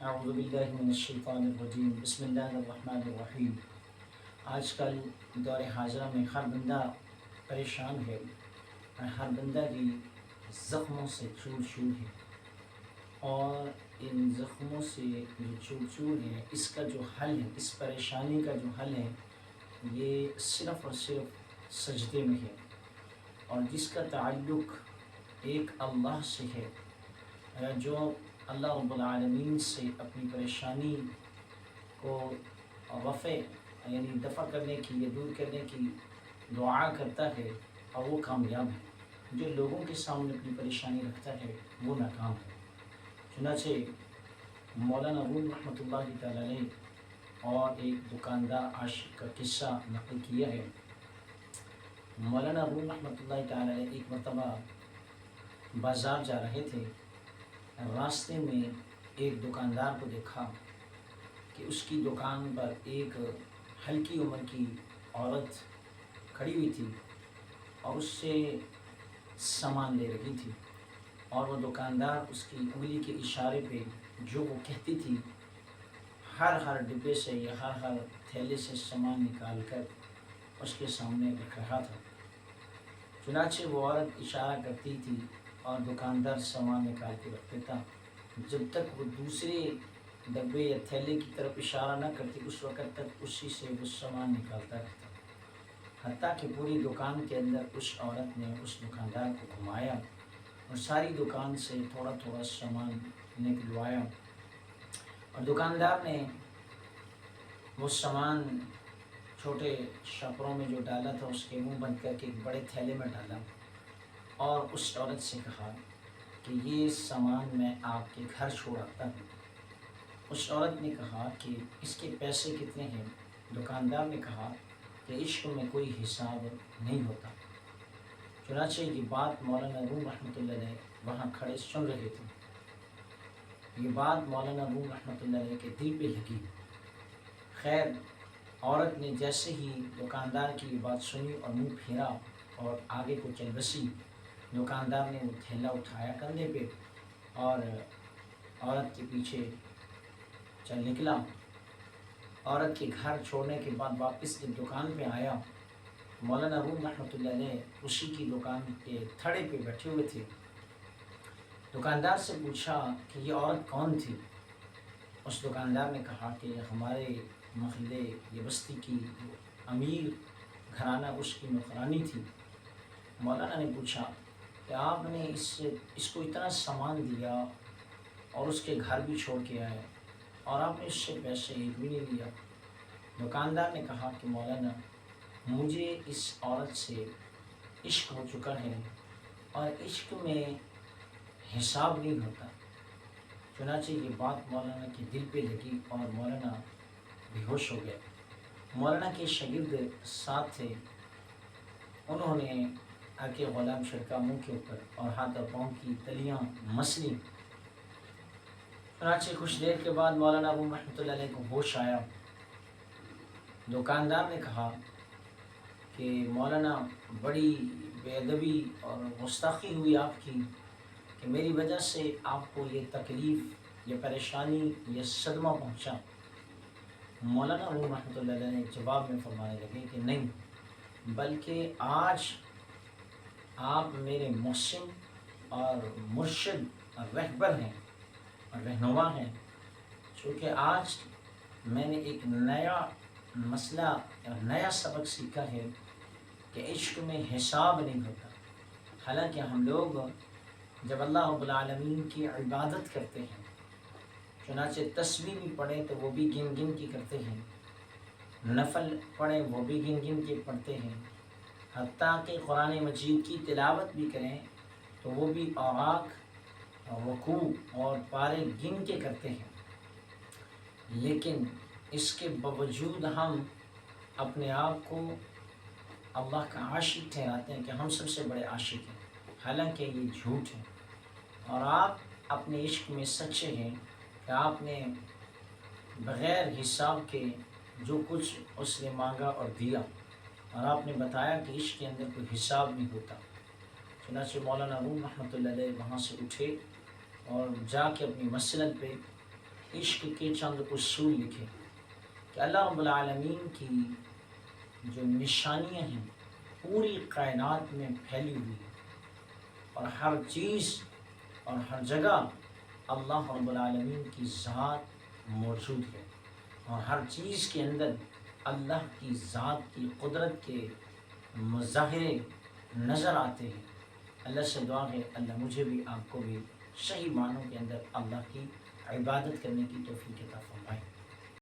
اعوذ باللہ من الشیطان الرجیم بسم اللہ الرحمن الرحیم۔ آج کل دور حاضرہ میں ہر بندہ پریشان ہے اور ہر بندہ کی زخموں سے چور چور ہے، اور ان زخموں سے جو چور چور ہے اس کا جو حل ہے، اس پریشانی کا جو حل ہے یہ صرف اور صرف سجدے میں ہے، اور جس کا تعلق ایک اللہ سے ہے، جو اللہ رب العالمین سے اپنی پریشانی کو رفع یعنی دفع کرنے کی یا دور کرنے کی دعا کرتا ہے اور وہ کامیاب ہے، جو لوگوں کے سامنے اپنی پریشانی رکھتا ہے وہ ناکام ہے۔ چنانچہ مولانا روم رحمۃ اللہ تعالی علیہ اور ایک دکاندار عاشق کا قصہ نقل کیا ہے۔ مولانا روم رحمۃ اللہ تعالی علیہ ایک مرتبہ بازار جا رہے تھے، راستے میں ایک دکاندار کو دیکھا کہ اس کی دکان پر ایک ہلکی عمر کی عورت کھڑی ہوئی تھی اور اس سے سامان لے رہی تھی، اور وہ دکاندار اس کی انگلی کے اشارے پہ جو وہ کہتی تھی ہر ڈبے سے یا ہر تھیلے سے سامان نکال کر اس کے سامنے رکھ رہا تھا۔ چنانچہ وہ عورت اشارہ کرتی تھی اور دکاندار سامان نکال کے رکھ دیتا، جب تک وہ دوسرے ڈبے یا تھیلے کی طرف اشارہ نہ کرتی اس وقت تک اسی سے وہ سامان نکالتا رہتا، حتیٰ کہ پوری دکان کے اندر اس عورت نے اس دکاندار کو گھمایا اور ساری دکان سے تھوڑا تھوڑا سامان نکلوایا، اور دکاندار نے وہ سامان چھوٹے شاپروں میں جو ڈالا تھا اس کے منہ بند کر کے ایک بڑے تھیلے میں ڈالا، اور اس عورت سے کہا کہ یہ سامان میں آپ کے گھر چھوڑ آتا ہوں۔ اس عورت نے کہا کہ اس کے پیسے کتنے ہیں؟ دکاندار نے کہا کہ عشق میں کوئی حساب نہیں ہوتا۔ چنانچہ یہ بات مولانا روم رحمۃ اللہ علیہ وہاں کھڑے سن رہے تھے۔ یہ بات مولانا روم رحمۃ اللہ علیہ کے دل پہ لگی۔ خیر، عورت نے جیسے ہی دکاندار کی یہ بات سنی اور منہ پھیرا اور آگے کو چل بسی، دکاندار نے وہ تھیلا اٹھایا کندھے پہ اور عورت کے پیچھے چل نکلا۔ عورت کے گھر چھوڑنے کے بعد واپس جب دکان پہ آیا، مولانا روم رحمۃ اللہ علیہ اسی کی دکان کے تھڑے پہ بیٹھے ہوئے تھے۔ دکاندار سے پوچھا کہ یہ عورت کون تھی؟ اس دکاندار نے کہا کہ یہ ہمارے محلے یہ بستی کی امیر گھرانہ اس کی نوکرانی تھی۔ مولانا نے پوچھا کہ آپ نے اس کو اتنا سامان دیا اور اس کے گھر بھی چھوڑ کے آئے اور آپ نے اس سے پیسے ایک بھی نہیں لیا؟ دکاندار نے کہا کہ مولانا مجھے اس عورت سے عشق ہو چکا ہے اور عشق میں حساب نہیں ہوتا۔ چنانچہ یہ بات مولانا کے دل پہ لگی اور مولانا بے ہوش ہو گئے۔ مولانا کے شاگرد ساتھ تھے، انہوں نے آ کے غلام چھڑکا منہ کے اوپر اور ہاتھ اور پاؤں کی تلیاں مسلیں۔ چنانچہ کچھ دیر کے بعد مولانا روم رحمۃ اللہ علیہ کو ہوش آیا۔ دکاندار نے کہا کہ مولانا بڑی بے ادبی اور گستاخی ہوئی آپ کی کہ میری وجہ سے آپ کو یہ تکلیف، یہ پریشانی، یہ صدمہ پہنچا۔ مولانا روم رحمۃ اللہ علیہ نے جواب میں فرمانے لگے کہ نہیں، بلکہ آج آپ میرے محسن اور مرشد اور رہبر ہیں اور رہنما ہیں، چونکہ آج میں نے ایک نیا مسئلہ اور نیا سبق سیکھا ہے کہ عشق میں حساب نہیں ہوتا۔ حالانکہ ہم لوگ جب اللہ رب العالمین کی عبادت کرتے ہیں، چنانچہ تسبیح بھی پڑھیں تو وہ بھی گن گن کی کرتے ہیں، نفل پڑھیں وہ بھی گن گن کے پڑھتے ہیں، حتیٰ کہ قرآن مجید کی تلاوت بھی کریں تو وہ بھی اوراق، رکوع اور پارے گن کے کرتے ہیں، لیکن اس کے باوجود ہم اپنے آپ کو اللہ کا عاشق ٹھہراتے ہیں کہ ہم سب سے بڑے عاشق ہیں، حالانکہ یہ جھوٹ ہے۔ اور آپ اپنے عشق میں سچے ہیں کہ آپ نے بغیر حساب کے جو کچھ اس نے مانگا اور دیا، اور آپ نے بتایا کہ عشق کے اندر کوئی حساب نہیں ہوتا۔ چنانچہ مولانا روم رحمۃ اللہ علیہ وہاں سے اٹھے اور جا کے اپنی مسند پہ عشق کے چند اصول لکھے کہ اللہ رب العالمین کی جو نشانیاں ہیں پوری کائنات میں پھیلی ہوئی ہیں، اور ہر چیز اور ہر جگہ اللہ رب العالمین کی ذات موجود ہے، اور ہر چیز کے اندر اللہ کی ذات کی قدرت کے مظاہرے نظر آتے ہیں۔ اللہ سے دعا ہے اللہ مجھے بھی آپ کو بھی صحیح معنوں کے اندر اللہ کی عبادت کرنے کی توفیق عطا فرمائے۔